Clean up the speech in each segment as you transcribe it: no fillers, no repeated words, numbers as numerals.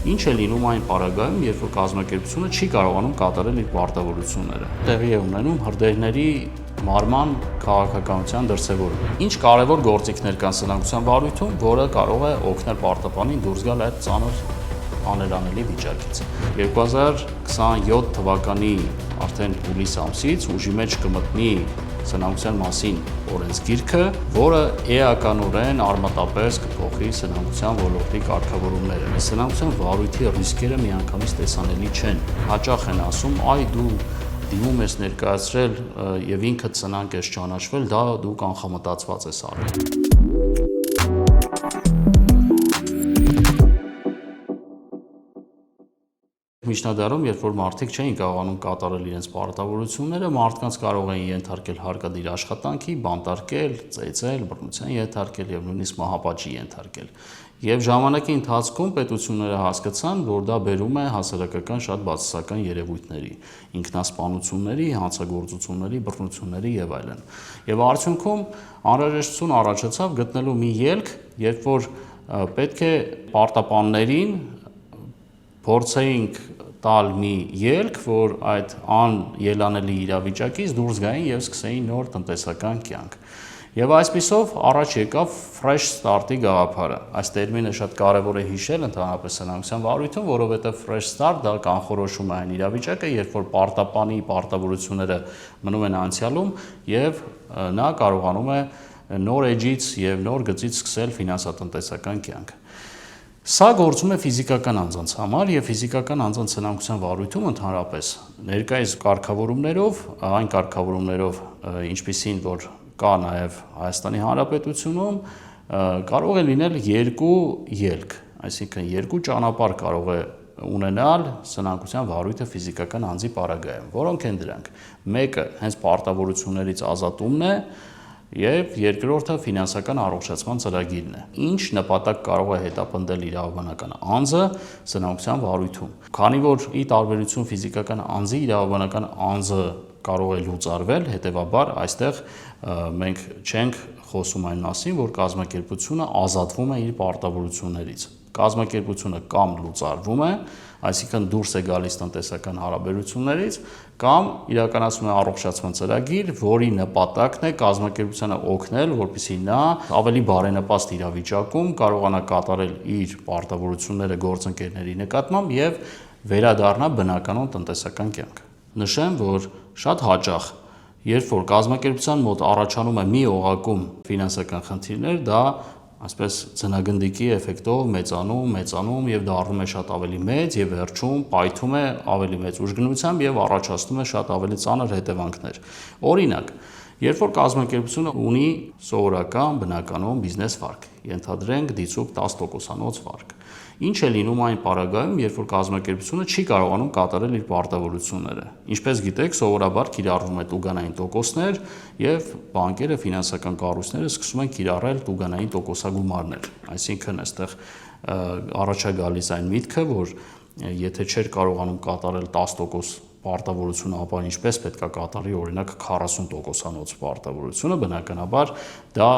Ինչ է լինում այն պարագայում, երբ որ կազմակերպությունը չի կարողանում կատարել իր պարտավորությունները։ Տեղի է ունենում հրդեհների մարման քաղաքականության դրսևորումը։ Ինչ կարևոր գործիքներ կան սնանկության վարույթում, որը կարող է օգնել պարտապանին դուրս գալ այդ ծանր աներանելի վիճակից։ 2027 թվականի արդեն հուլիս ամսից ուժի մեջ կմտնի սնանկության մասին օրենսգիրքը, որը էականորեն արմատապես կփոխի սնանկության ոլորտի կարգավորումները։ Սնանկության վարույթի ռիսկերը միանգամից տեսանելի չեն։ Հաճախ են ասում, այ դու դիմում ես ներկայացրել եւ ինքդ սնանկ ես ճանաչվել, դա դու կանխամտածված ես արել։ Միջնադարում, երբ որ մարդիկ չէին կարողանում կատարել իրենց պարտավորությունները, մարդկանց կարող էին ենթարկել հարկադիր աշխատանքի, բանտարկել, ծեծել, բռնության ենթարկել եւ նույնիսկ մահապատժի ենթարկել։ Եվ ժամանակի ընթացքում պետությունները հասկացան, որ դա բերում է հասարակական շատ բացասական երևույթների, ինքնասպանությունների, հանցագործությունների, բռնությունների եւ այլն։ Եվ արդյունքում անհրաժեշտություն առաջացավ գտնելու մի ելք, երբ որ պետք է պարտապաններին փորձեինք տալ մի ելք, որ այդ անելանելի իրավիճակից դուրս գային եւ սկսեին նոր տնտեսական կյանք։ Եվ այսպիսով առաջ եկավ fresh start-ի գաղափարը։ Այս տերմինը շատ կարևոր է հիշել ընդհանրապես սնանկության վարույթում, որովհետեւ fresh start դա կանխորոշում է այն իրավիճակը, երբ որ պարտապանի պարտավորությունները մնում են անցյալում եւ նա կարողանում է նոր էջից եւ նոր գծից սկսել ֆինանսատնտեսական կյանք։ Սա գործում է ֆիզիկական անձանց համար եւ ֆիզիկական անձանց սնանկության վարույթում ընդհանրապես ներկայիս կարգավորումներով, այն կարգավորումներով, ինչպիսին որ կա նաեւ Հայաստանի Հանրապետությունում, կարող է լինել երկու ելք, այսինքն երկու ճանապարհ կարող է ունենալ սնանկության վարույթը ֆիզիկական անձի պարագայում, որոնք են դրանք։ Մեկը հենց պարտավորություններից ազատումն է, եւ երկրորդը ֆինանսական առողջացման ծրագիրն է։ Ինչ նպատակ կարող է հետապնդել իրավաբանական անձը սնանկության վարույթում։ Քանի որ ի տարբերություն ֆիզիկական անձի իրավաբանական անձը կարող է լուծարվել, հետեւաբար այստեղ մենք չենք խոսում այն մասին, որ կազմակերպությունը ազատվում է իր պարտավորություններից։ Կազմակերպությունը կամ լուծարվում է, այսինքն դուրս է գալիս տնտեսական հարաբերություններից, կամ իրականացում է առողջացման ծրագիր, որի նպատակն է կազմակերպությանը օգնել, որպեսզի նա ավելի բարենպաստ իրավիճակում կարողանա կատարել իր պարտավորությունները գործընկերների նկատմամբ եւ վերադառնա բնականon տնտեսական կյանք։ Նշեմ, որ շատ հաճախ, երբ որ կազմակերպության մոտ առաջանում է մի օղակում ֆինանսական խնդիրներ, դա այսպես ձնագնդիկի էֆեկտով մեծանում եւ դառնում է շատ ավելի մեծ եւ վերջում պայթում է ավելի մեծ ուժգնությամբ եւ առաջացնում է շատ ավելի ծանր հետևանքներ։ Օրինակ, երբ որ կազմակերպությունը ունի սովորական բնականon բիզնես վարկ, ենթադրենք դիցուք 10%-անոց վարկ, ինչ է լինում այն պարագայում, երբ որ կազմակերպությունը չի կարողանում կատարել իր պարտավորությունները։ Ինչպես գիտեք, սովորաբար կիրառվում է տուգանային տոկոսներ եւ բանկերը, ֆինանսական կառույցները սկսում են կիրառել տուգանային տոկոսագումարներ։ Այսինքն այստեղ առաջ է գալիս այն միտքը, որ եթե չէր կարողանում կատարել 10% պարտավորությունը, ապա ինչպես պետք է կատարի օրինակ 40%-անոց պարտավորությունը, բնականաբար դա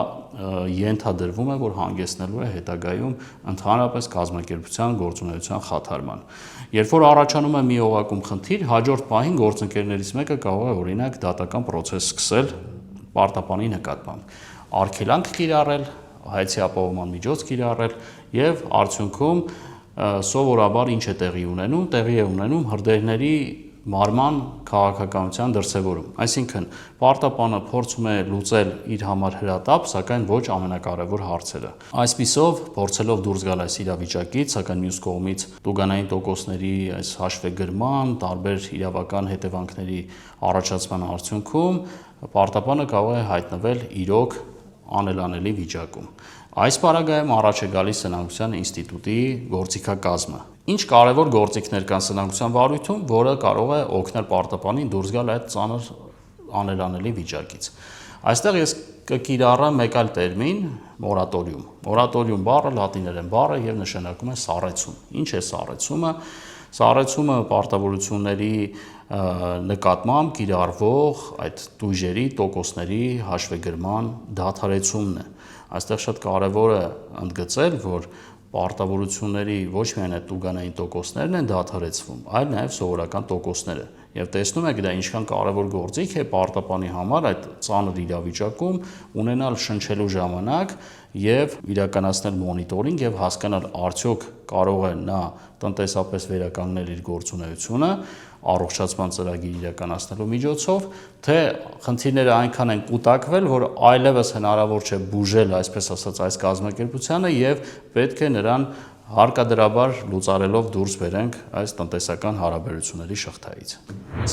ենթադրվում է, որ հանգեցնելու է հետագայում ընդհանրապես կազմակերպության գործունեության խաթարման։ Երբ որ առաջանում է մի օղակում խնդիր, հաջորդ պահին գործընկերներից մեկը կարող է օրինակ դատական process սկսել պարտապանի նկատմամբ, արգելանք կիրառել, հայցի ապահովման միջոց կիրառել եւ արդյունքում սովորաբար ինչ է տեղի ունենում հրդեհների մարման քաղաքականության դրսևորում։ Այսինքն պարտապանը փորձում է լուծել իր համար հրատապ, սակայն ոչ ամենակարևոր հարցերը։ Այսպիսով, փորձելով դուրս գալ այս իրավիճակից, սակայն մյուս կողմից տուգանային տոկոսների այս հաշվեգրման, տարբեր իրավական հետևանքների առաջացման արդյունքում պարտապանը կարող է հայտնվել իրոք անելանելի վիճակում։ Այս պարագայում առաջ է գալիս սնանկության ինստիտուտի գործիքակազմը։ Ինչ կարևոր գործիքներ կան սնանկության վարույթում, որը կարող է օգնել պարտապանին դուրս գալ այդ ծանր անելանելի վիճակից։ Այստեղ ես կկիրառեմ մեկ այլ տերմին՝ մորատորիում։ Մորատորիում բառը լատիներեն բառ է եւ նշանակում է սառեցում։ Ինչ է սառեցումը։ Սառեցումը պարտավորությունների նկատմամբ կիրառվող այդ տույժերի, տոկոսների հաշվեգրման դադարեցումն է։ Այստեղ շատ կարևոր է ընդգծել, որ պարտավորությունների ոչ միայն այդ տուգանային տոկոսներն են դադարեցվում, այլ նաև սովորական տոկոսները։ Եվ տեսնում եք դա ինչքան կարևոր գործիք է պարտապանի համար այդ ծանր իրավիճակում ունենալ շնչելու ժամանակ եւ իրականացնել մոնիտորինգ եւ հասկանալ արդյոք կարող է նա տնտեսապես վերականգնել իր գործունեությունը առողջացման ծրագիր իրականացնելու միջոցով, թե խնդիրները այնքան են կուտակվել, որ այլևս հնարավոր չէ բուժել, այսպես ասած, այս կազմակերպությանը եւ պետք է նրան հարկադրաբար լուծարելով դուրս բերենք այս տնտեսական հարաբերությունների շղթայից։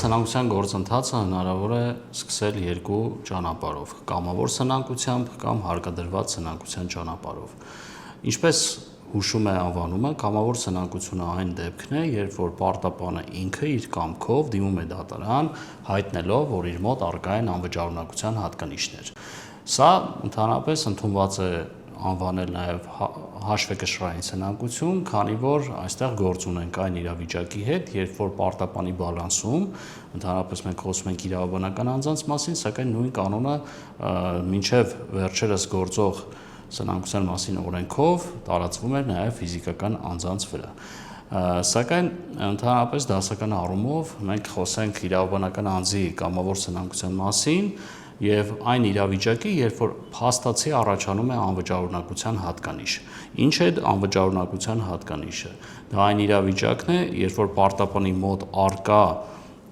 Սնանկության գործընթացը հնարավոր է սկսել երկու ճանապարհով՝ կամավոր սնանկությամբ կամ հարկադրված սնանկության ճանապարհով։ Ինչպես հուշում է անվանումը, կամավոր սնանկությունը այն դեպքն է, երբ որ պարտապանը ինքը իր կամքով դիմում է դատարան, հայտնելով, որ իր մոտ առկա են անվճարունակության հատկանիշներ։ Սա ընդհանրապես ընդունված է անվանել նաև հաշվեկշռային սնանկություն, քանի որ այստեղ գործ ունենք այն իրավիճակի հետ, երբ որ պարտապանի բալանսում, ընդհանրապես մենք խոսում ենք իրավաբանական անձանց մասին, սակայն նույն կանոնը մինչև վերջերս գործող սնանկության մասին օրենքով տարածվում էր նաև ֆիզիկական անձանց վրա։ Սակայն ընդհանրապես դասական առումով մենք խոսենք իրավաբանական անձի կամավոր սնանկության մասին եւ այն իրավիճակի, երբ որ փաստացի առաջանում է անվճարունակության հատկանիշ։ Ինչ է անվճարունակության հատկանիշը։ Դա այն իրավիճակն է, երբ որ պարտապանի մոտ առկա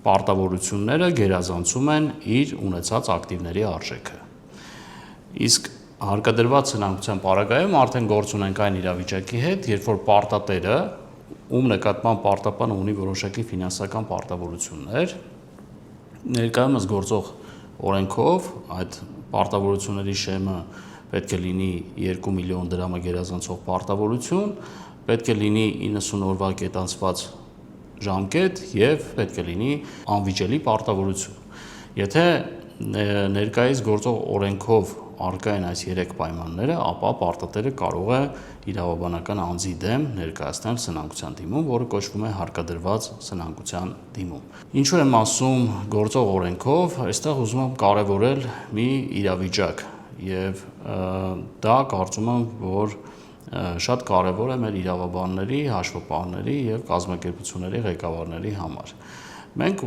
պարտավորությունները գերազանցում են իր ունեցած ակտիվների արժեքը։ Իսկ հարկադրված սնանկության պարագայում արդեն գործ ունենք այն իրավիճակի հետ, երբ որ պարտատերը, ում նկատմամբ պարտապանը ունի որոշակի ֆինանսական պարտավորություններ, ներկայումս գործող օրենքով այդ պարտավորությունների շեմը պետք է լինի 2 միլիոն դրամը գերազանցող պարտավորություն, պետք է լինի 90 օրվա կետանցված ժամկետ եւ պետք է լինի անվիճելի պարտավորություն։ Եթե ներկայիս գործող օրենքով առկա են այս 3 պայմանները, ապա պարտատերը կարող է իրավաբանական անձի դեմ ներկայացնել սնանկության դիմում, որը կոչվում է հարկադրված սնանկության դիմում։ Ինչու եմ ասում գործող օրենքով, այստեղ ուզում եմ կարևորել մի իրավիճակ եւ դա կարծում եմ, որ շատ կարևոր է մեր իրավաբանների, հաշվապահների եւ կազմակերպությունների ղեկավարների համար։ Մենք,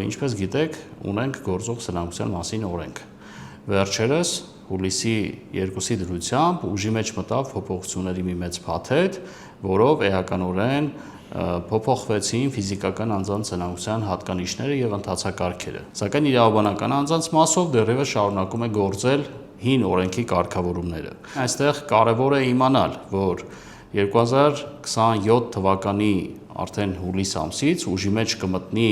ինչպես գիտեք, ունենք գործող սնանկության մասին օրենք։ Վերջերս հուլիսի 2-ի դրությամբ ուժի մեջ մտավ փոփոխությունների մի մեծ փաթեթ, որով էականորեն փոփոխվեցին ֆիզիկական անձանց սնանկության հատկանիշները եւ ընթացակարգերը։ Սակայն իրավաբանական անձանց մասով դեռևս շարունակում է գործել հին օրենքի կարգավորումները։ Այստեղ կարևոր է իմանալ, որ 2027 թվականի արդեն հուլիս ամսից ուժի մեջ կմտնի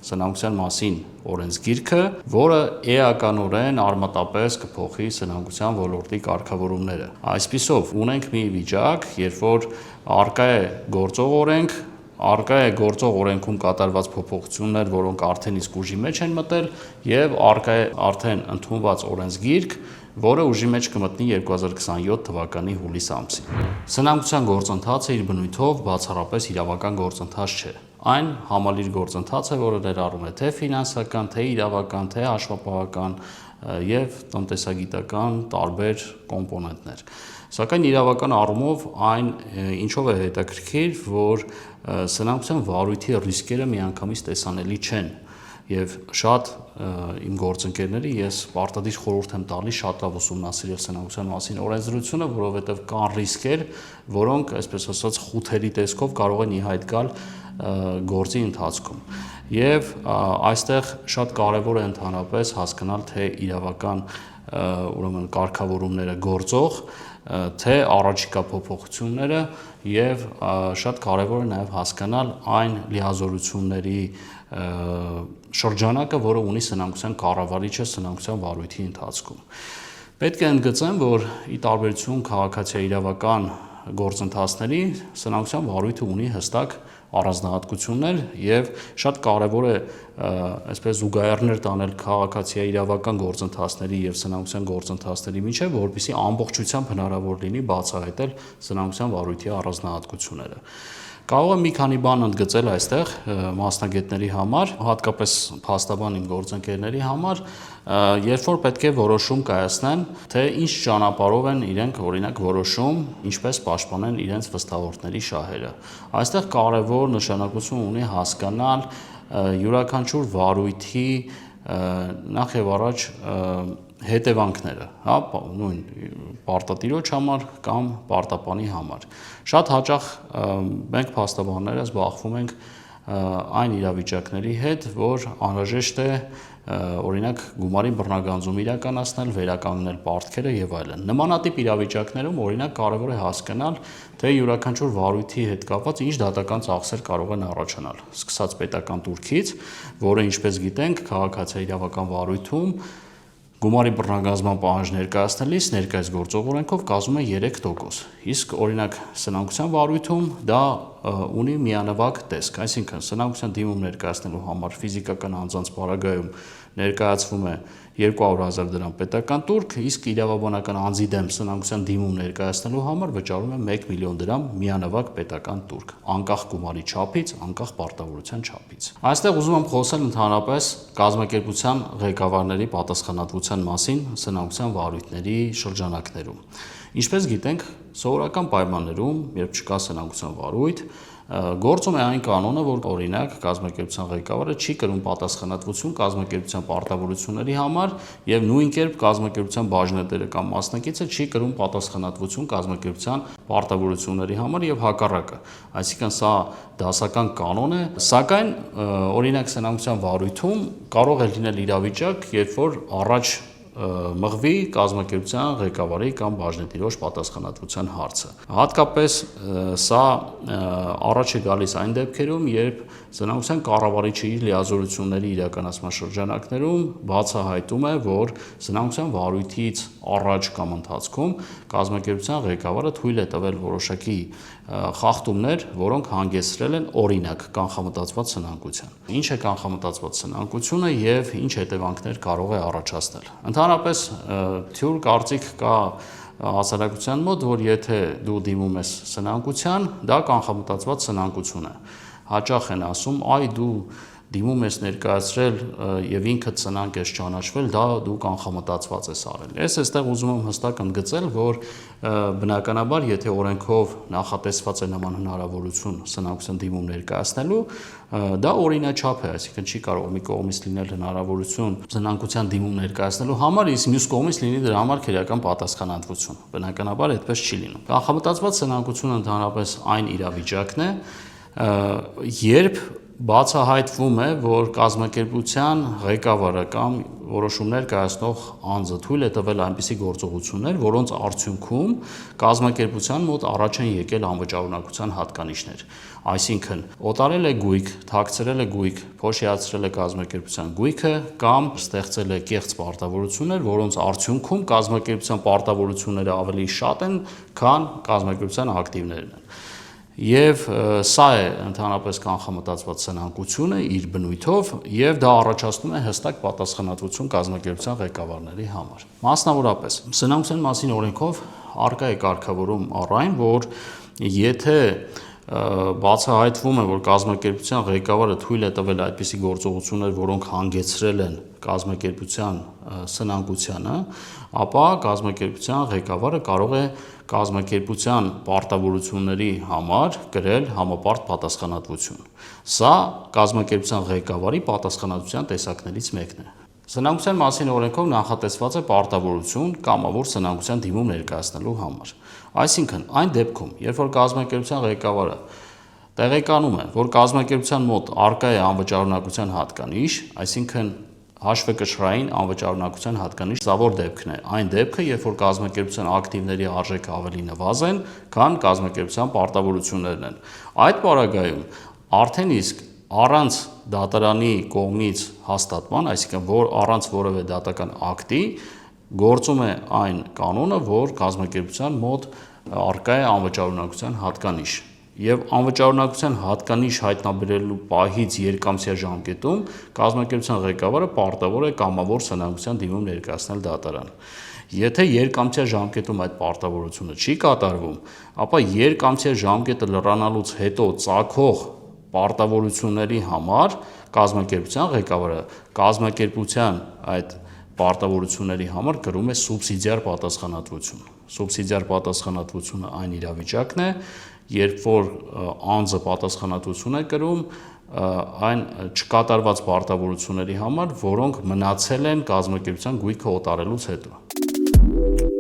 սնանկության մասին օրենսգիրքը, որը էականորեն արմատապես կփոխի սնանկության ոլորտի կարգավորումները։ Այսպիսով ունենք մի վիճակ, երբ որ առկա է գործող օրենք, առկա է գործող օրենքում կատարված փոփոխություններ, որոնք արդեն իսկ ուժի մեջ են մտել, եւ առկա է արդեն ընդունված օրենսգիրք, որը ուժի մեջ կմտնի 2027 թվականի հուլիս ամսին։ Սնանկության գործընթացը իր բնույթով բացառապես իրավական գործընթաց չէ։ Այն համալիր գործընթաց է, որը ներառում է թե ֆինանսական, թե իրավական, թե հաշվապահական եւ տնտեսագիտական տարբեր կոմպոնենտներ։ Սակայն իրավական առումով այն ինչով է հետաքրքիր, որ սնանկության վարույթի ռիսկերը միանգամից տեսանելի չեն եւ շատ իմ գործընկերների ես պարտադիր խորհուրդ եմ տալիս շատ լավ ուսումնասիրել սնանկության մասին օրենսդրությունը, որովհետեւ կան ռիսկեր, որոնք, այսպես ասած, խութերի տեսքով կարող են ի հայտ գալ գործի ընթացքում։ Եվ այստեղ շատ կարևոր է ընդհանրապես հասկանալ, թե իրավական ուրեմն կարգավորումները գործող, թե առաջիկա փոփոխությունները եւ շատ կարևոր է նաեւ հասկանալ այն լիազորությունների շրջանակը, որը ունի սնանկության կառավարիչը սնանկության վարույթի ընթացքում։ Պետք է ընդգծեմ, որ ի տարբերություն քաղաքացիաիրավական գործընթացների, սնանկության վարույթը ունի հստակ առանձնահատկություններ եւ շատ կարեւոր է այսպես զուգահեռներ տանել քաղաքացիաիրավական գործընթացների եւ սնանկության գործընթացների միջեւ, որպեսզի ամբողջությամբ հնարավոր լինի բացահայտել սնանկության վարույթի առանձնահատկությունները։ Կարող եմ մի քանի բան ընդգծել այստեղ մասնագետների համար, հատկապես փաստաբան իմ գործընկերների համար, երբ որ պետք է որոշում կայացնեն, թե ինչ ճանապարհով են իրենք օրինակ որոշում, ինչպես պաշտպանեն իրենց վստահորդների շահերը։ Այստեղ կարևոր նշանակություն ունի հասկանալ յուրաքանչյուր վարույթի նախ եւ առաջ հետևանքները, հա, նույն պարտատիրոջ համար կամ պարտապանի համար։ Շատ հաճախ մենք փաստաբանները զբաղվում ենք այն իրավիճակների հետ, որ անհրաժեշտ է օրինակ գումարի բռնագանձում իրականացնել, վերականգնել պարտքերը եւ այլն։ Նմանատիպ իրավիճակներում օրինակ կարևոր է հասկանալ, թե յուրաքանչյուր վարույթի հետ կապված ինչ դատական ծախսեր կարող են առաջանալ։ Սկսած պետական տուրքից, որը ինչպես գիտենք, քաղաքացիական վարույթում գումարի բռնագանձման պահանջ ներկայացնելիս ներկայիս գործող օրենքով կազմում է 3%, իսկ օրինակ սնանկության վարույթում դա ունի միանվագ տեսք, այսինքն սնանկության դիմում ներկայացնելու համար ֆիզիկական անձանց պարագայում ներկայացվում է 200,000 դրամ պետական տուրք, իսկ իրավաբանական անձի դեմ սնանկության դիմում ներկայացնելու համար վճարում է 1 միլիոն դրամ միանվագ պետական տուրք, անկախ գումարի չափից, անկախ պարտավորության չափից։ Այստեղ ուզում եմ խոսել ընդհանրապես կազմակերպության ղեկավարների պատասխանատվության մասին սնանկության վարույթների շրջանակներում։ Ինչպես գիտենք, սովորական պայմաններում, երբ չկա սնանկության վարույթ, գործում է այն կանոնը, որ օրինակ կազմակերպության ղեկավարը չի կրում պատասխանատվություն կազմակերպության պարտավորությունների համար եւ նույն կերպ կազմակերպության բաժնետերը կամ մասնակիցը չի կրում պատասխանատվություն կազմակերպության պարտավորությունների համար եւ հակառակը։ Այսինքն սա դասական կանոն է, սակայն օրինակ սնանկության վարույթում կարող է լինել իրավիճակ, երբ որ առաջ մղվի կազմակերպության ղեկավարի կամ բաժնետիրոջ պատասխանատվության հարցը։ Հատկապես սա առաջ է գալիս այն դեպքերում, երբ սնանկության կառավարիչը իր լիազորությունների իրականացման շրջանակներում բացահայտում է, որ սնանկության վարույթից առաջ կամ ընթացքում կազմակերպության ղեկավարը թույլ է տվել որոշակի խախտումներ, որոնք հանգեցրել են օրինակ կանխամտածված սնանկության։ Ինչ է կանխամտածված սնանկությունը եւ ինչ հետևանքներ կարող է առաջացնել։ Ընդհանրապես թյուր կարծիք կա հասարակության մոտ, որ եթե դու դիմում ես սնանկության, դա կանխամտածված սնանկություն է։ Հաճախ են ասում, այ դու դիմում ես ներկայացրել եւ ինքդ սնանկ ես ճանաչվել, դա դու կանխամտածված ես արել։ Ես այստեղ ուզում եմ հստակ ընդգծել, որ բնականաբար, եթե օրենքով նախատեսված է նման հնարավորություն սնանկության դիմում ներկայացնելու, դա օրինաչափ է, այսինքն չի կարող մի կողմից լինել հնարավորություն սնանկության դիմում ներկայացնելու համար, իսկ մյուս կողմից լինի դրա համար քրեական պատասխանատվություն։ Բնականաբար այդպես չի լինում։ Կանխամտածված սնանկությունը ընդհանրապես այն իրավիճակն է, երբ բացահայտվում է, որ կազմակերպության ղեկավարը կամ որոշումներ կայացնող անձը թույլ է տվել այնպիսի գործողություններ, որոնց արդյունքում կազմակերպության մոտ առաջ են եկել անվճարունակության հատկանիշներ։ Այսինքն, օտարել է գույք, թաքցրել է գույք, փոշիացրել է կազմակերպության գույքը կամ ստեղծել է կեղծ պարտավորություններ, որոնց արդյունքում կազմակերպության պարտավորությունները ավելի շատ են, քան կազմակերպության ակտիվներն են։ Եվ սա է ընդհանրապես կանխամտածված սնանկությունը իր բնույթով եւ դա առաջացնում է հստակ պատասխանատվություն կազմակերպության ղեկավարների համար։ Մասնավորապես, սնանկության մասին օրենքով առկա է կարգավորում առ այն, որ եթե բացահայտվում է, որ կազմակերպության ղեկավարը թույլ է տվել այդպիսի գործողություններ, որոնք հանգեցրել են կազմակերպության սնանկությանը, ապա կազմակերպության ղեկավարը կարող է կազմակերպության պարտավորությունների համար կրել համապարտ պատասխանատվություն։ Սա կազմակերպության ղեկավարի պատասխանատվության տեսակներից մեկն է։ Սնանկության մասին օրենքով նախատեսված է պարտավորություն կամավոր սնանկության դիմում ներկայացնելու համար։ Այսինքն, այն դեպքում, երբ որ կազմակերպության ղեկավարը տեղեկանում է, որ կազմակերպության մոտ առկա է անվճարունակության հատկանիշ, այսինքն հաշվեկշռային անվճարունակության հատկանիշ, սա որ դեպքն է, այն դեպքը, երբ որ կազմակերպության ակտիվների արժեքը ավելի նվազեն, քան կազմակերպության պարտավորություններն են։ Այդ պարագայում արդեն իսկ առանց դատարանի կողմից հաստատման, այսինքն որ առանց որևէ դատական ակտի, գործում է այն կանոնը, որ կազմակերպության մոտ առկա է անվճարունակության հատկանիշ։ Եվ անվճարունակության հատկանիշ հայտնաբերելու պահից երկամսյա ժամկետում կազմակերպության ղեկավարը պարտավոր է կամավոր սնանկության դիմում ներկայացնել դատարան։ Եթե երկամսյա ժամկետում այդ պարտավորությունը չի կատարվում, ապա երկամսյա ժամկետը լրանալուց հետո ծագող պարտավորությունների համար կազմակերպության ղեկավարը կազմակերպության այդ պարտավորությունների համար կրում է սուբսիդիար պատասխանատվություն։ Սուբսիդիար պատասխանատվությունը այն իրավիճակն է, երբ որ անձը պատասխանատվություն է կրում այն չկատարված պարտավորությունների համար, որոնք մնացել են կազմակերպության գույքը օտարելուց հետո։